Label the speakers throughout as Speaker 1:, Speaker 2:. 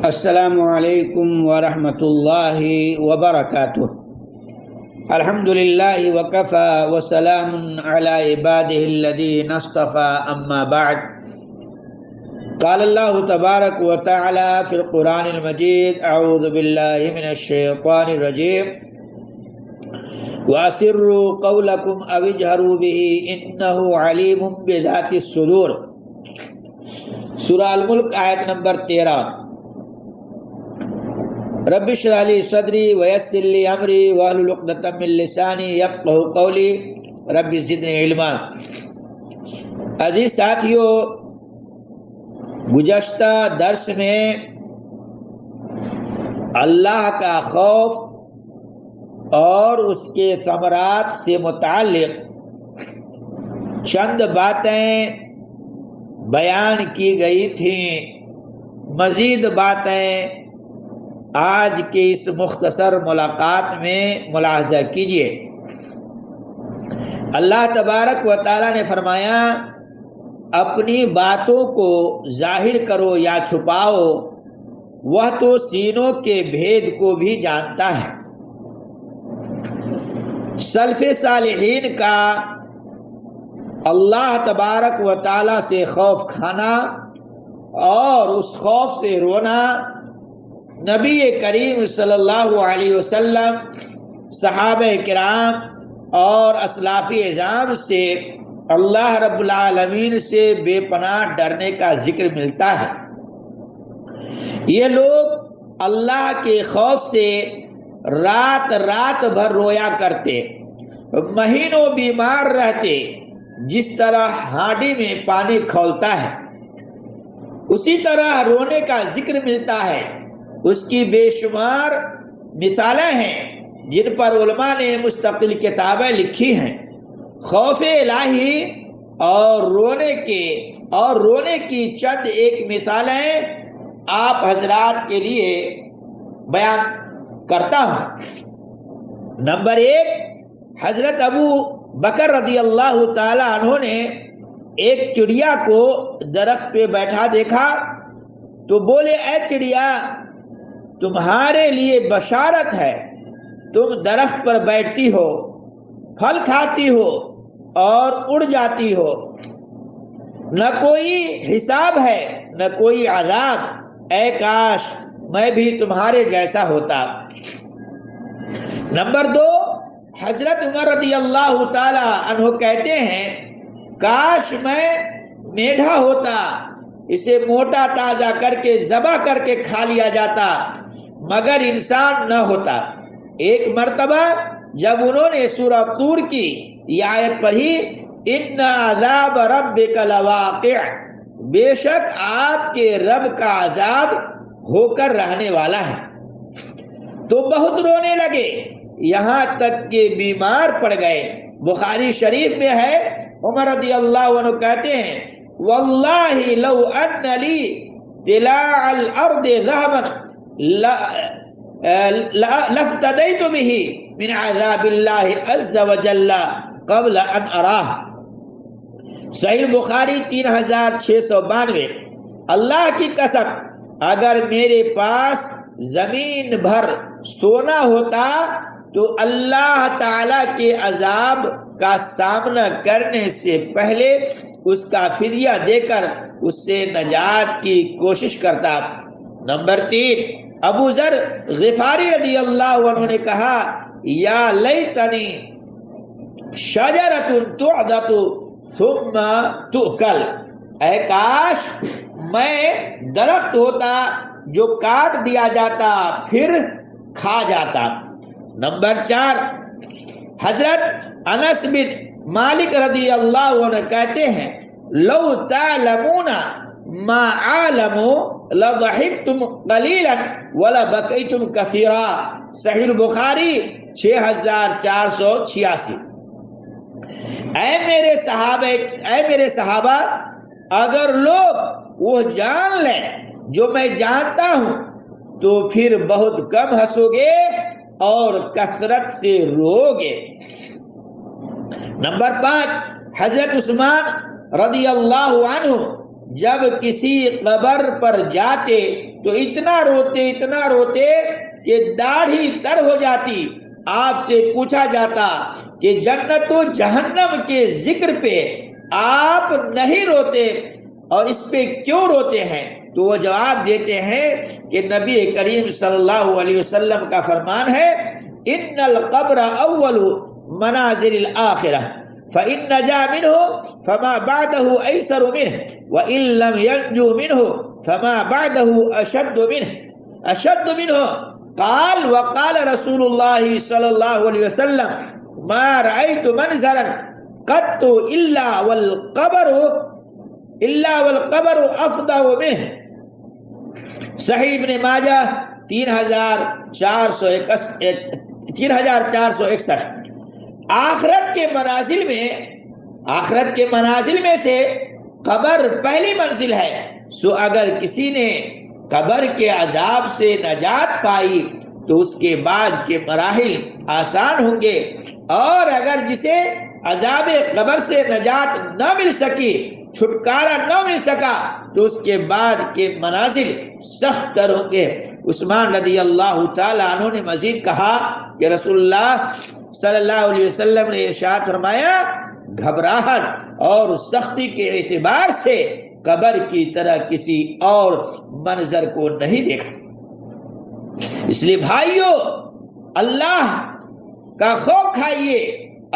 Speaker 1: السلام علیکم ورحمۃ اللہ وبرکاتہ۔ الحمد للہ وکفی وسلام علی عبادہ الذین اصطفی، اما بعد۔ قال اللہ تبارک وتعالی فی القرآن المجید: اعوذ باللہ من الشیطان الرجیم، وَأَسِرُّوا قَوْلَكُمْ أَوِ اجْهَرُوا بِهِ إِنَّهُ عَلِيمٌ بِذَاتِ الصُّدُورِ۔ سورہ الملک آیت نمبر 13۔ رب اشرح لی صدری ویسر لی امری واحلل عقدۃ من لسانی یفقہوا قولی رب زدنی علما۔ عزیز ساتھیو، گزشتہ درس میں اللہ کا خوف اور اس کے ثمرات سے متعلق چند باتیں بیان کی گئی تھیں۔ مزید باتیں آج کے اس مختصر ملاقات میں ملاحظہ کیجیے۔ اللہ تبارک و تعالی نے فرمایا، اپنی باتوں کو ظاہر کرو یا چھپاؤ، وہ تو سینوں کے بھید کو بھی جانتا ہے۔ سلف صالحین کا اللہ تبارک و تعالی سے خوف کھانا اور اس خوف سے رونا نبی کریم صلی اللہ علیہ وسلم، صحابہ کرام اور اسلاف اعظام سے اللہ رب العالمین سے بے پناہ ڈرنے کا ذکر ملتا ہے۔ یہ لوگ اللہ کے خوف سے رات رات بھر رویا کرتے، مہینوں بیمار رہتے، جس طرح ہانڈی میں پانی کھولتا ہے اسی طرح رونے کا ذکر ملتا ہے۔ اس کی بے شمار مثالیں ہیں جن پر علماء نے مستقل کتابیں لکھی ہیں۔ خوف الہی اور رونے کی چند ایک مثالیں آپ حضرات کے لیے بیان کرتا ہوں۔ نمبر 1، حضرت ابو بکر رضی اللہ تعالی عنہ نے ایک چڑیا کو درخت پہ بیٹھا دیکھا تو بولے، اے چڑیا، تمہارے لیے بشارت ہے، تم درخت پر بیٹھتی ہو، پھل کھاتی ہو اور اڑ جاتی ہو، نہ کوئی حساب ہے نہ کوئی عذاب، اے کاش میں بھی تمہارے جیسا ہوتا۔ نمبر 2، حضرت عمر رضی اللہ تعالی عنہ کہتے ہیں، کاش میں میڈھا ہوتا، اسے موٹا تازہ کر کے ذبح کر کے کھا لیا جاتا، مگر انسان نہ ہوتا۔ ایک مرتبہ جب انہوں نے سورہ طور کی یہ آیت پڑھی، ان عذاب ربک لواقع، بے شک آپ کے رب کا عذاب ہو کر رہنے والا ہے، تو بہت رونے لگے، یہاں تک کہ بیمار پڑ گئے۔ بخاری شریف میں ہے، عمر رضی اللہ عنہ کہتے ہیں، واللہ لو ان لی طلاع الارض ذهبا لافتدیت به من عذاب اللہ عز وجل قبل ان اراہ۔ صحیح بخاری 3692۔ اللہ کی قسم، اگر میرے پاس زمین بھر سونا ہوتا تو اللہ تعالی کے عذاب کا سامنا کرنے سے پہلے اس کا فدیہ دے کر اس سے نجات کی کوشش کرتا۔ نمبر 3، ابو ذر غفاری رضی اللہ عنہ نے کہا، یا لیتنی شجرۃ تعضد ثم تؤکل، اے کاش میں درخت ہوتا جو کاٹ دیا جاتا پھر کھا جاتا۔ نمبر 4، حضرت انس بن مالک رضی اللہ عنہ کہتے ہیں، لو تعلمون ما عالم لضحکتم قلیلا ولبکیتم کثیرا۔ صحیح بخاری 6486۔ اے میرے صحابہ، اگر لوگ وہ جان لیں جو میں جانتا ہوں تو پھر بہت کم ہنسو گے اور کثرت سے رو گے۔ نمبر 5، حضرت عثمان رضی اللہ عنہ جب کسی قبر پر جاتے تو اتنا روتے کہ داڑھی تر ہو جاتی۔ آپ سے پوچھا جاتا کہ جنت و جہنم کے ذکر پہ آپ نہیں روتے اور اس پہ کیوں روتے ہیں؟ تو وہ جواب دیتے ہیں کہ نبی کریم صلی اللہ علیہ وسلم کا فرمان ہے، ان القبر اول منازل الآخرہ فإن نجا منه فما بعده أيسر منه وإن لم ينجو منه فما بعده أشد منه قال وقال رسول الله صلى الله عليه وسلم ما رأيت منظرا قط إلا والقبر أفضل منه۔ صحیح ابن ماجہ 3461۔ آخرت کے منازل میں سے قبر پہلی منزل ہے۔ سو اگر کسی نے قبر کے عذاب سے نجات پائی تو اس کے بعد کے مراحل آسان ہوں گے، اور اگر جسے عذاب قبر سے نجات نہ مل سکی، چھٹکارا نہ مل سکا، تو اس کے بعد کے منازل سخت تر ہوں گے۔ عثمان رضی اللہ تعالیٰ عنہ نے مزید کہا کہ رسول اللہ صلی اللہ علیہ وسلم نے ارشاد فرمایا، گھبراہٹ اور سختی کے اعتبار سے قبر کی طرح کسی اور منظر کو نہیں دیکھا۔ اس لیے بھائیو، اللہ کا خوف کھائیے،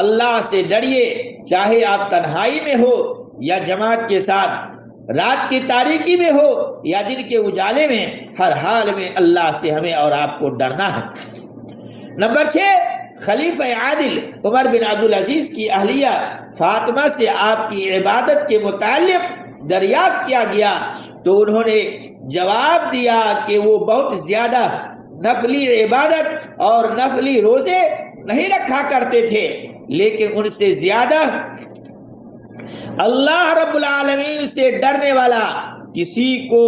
Speaker 1: اللہ سے ڈریے، چاہے آپ تنہائی میں ہو یا جماعت کے ساتھ، رات کی تاریکی میں ہو یا دن کے اجالے میں، ہر حال میں اللہ سے ہمیں اور آپ کو ڈرنا ہے۔ نمبر 6، خلیفہ عادل عمر بن عبدالعزیز کی اہلیہ فاطمہ سے آپ کی عبادت کے متعلق دریافت کیا گیا تو انہوں نے جواب دیا کہ وہ بہت زیادہ نفلی عبادت اور نفلی روزے نہیں رکھا کرتے تھے، لیکن ان سے زیادہ اللہ رب العالمین سے ڈرنے والا کسی کو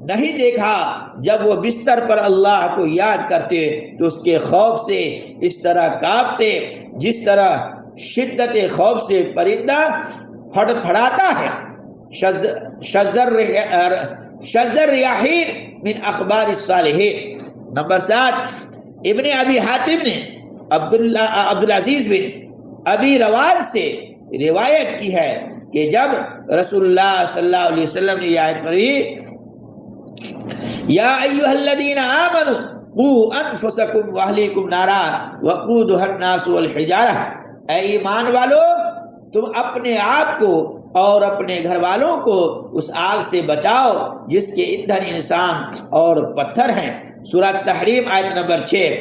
Speaker 1: نہیں دیکھا۔ جب وہ بستر پر اللہ کو یاد کرتے تو اس کے خوف سے اس طرح کانپتے جس طرح شدت خوف سے پرندہ پھڑپھڑاتا ہے۔ شذر ریاحین من اخبار الصالحین۔ نمبر 7، ابن ابی حاتم نے عبدالعزیز بن ابی رواد سے روایت کی ہے کہ جب رسول اللہ صلی اللہ علیہ وسلم نے یہ آیت پڑھی، یا ایھا الذین آمنوا قوا انفسکم واہلیکم نارا وقودھا الناس والحجارہ، اے ایمان والو، تم اپنے آپ کو اور اپنے گھر والوں کو اس آگ سے بچاؤ جس کے ایندھن انسان اور پتھر ہیں۔ سورہ تحریم آیت نمبر 6۔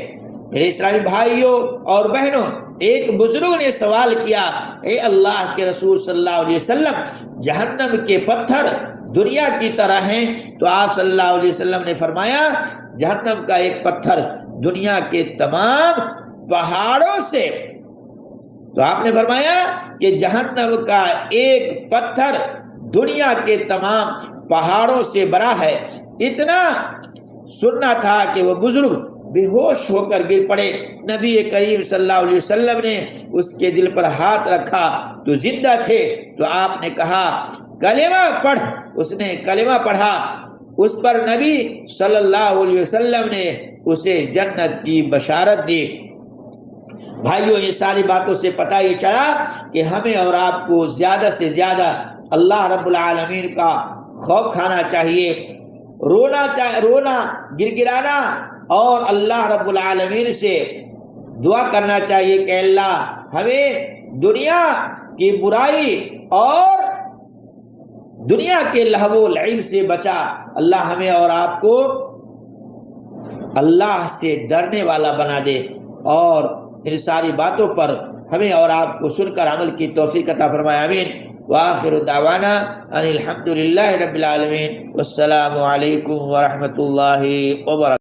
Speaker 1: میرے اسلامی بھائیوں اور بہنوں، ایک بزرگ نے سوال کیا، اے اللہ کے رسول صلی اللہ علیہ وسلم، جہنم کے پتھر دنیا کی طرح ہیں؟ تو آپ صلی اللہ علیہ وسلم نے فرمایا، جہنم کا ایک پتھر دنیا کے تمام پہاڑوں سے، تو آپ نے فرمایا کہ جہنم کا ایک پتھر دنیا کے تمام پہاڑوں سے بڑا ہے۔ اتنا سننا تھا کہ وہ بزرگ بے ہوش ہو کر گر پڑے۔ نبی کریم صلی اللہ علیہ وسلم نے اس کے دل پر ہاتھ رکھا تو زندہ تھے، تو آپ نے کہا کلمہ پڑھ۔ اس نے کلمہ پڑھا، اس پر نبی صلی اللہ علیہ وسلم نے اسے جنت کی بشارت دی۔ بھائیوں، یہ ساری باتوں سے پتہ یہ چلا کہ ہمیں اور آپ کو زیادہ سے زیادہ اللہ رب العالمین کا خوف کھانا چاہیے، رونا گر گرانا اور اللہ رب العالمین سے دعا کرنا چاہیے کہ اللہ ہمیں دنیا کی برائی اور دنیا کے لہو و لعب سے بچا۔ اللہ ہمیں اور آپ کو اللہ سے ڈرنے والا بنا دے، اور ان ساری باتوں پر ہمیں اور آپ کو سن کر عمل کی توفیق عطا فرمائے، آمین۔ وآخر دعوانا ان الحمد للہ رب العالمین، والسلام علیکم ورحمۃ اللہ وبرکاتہ۔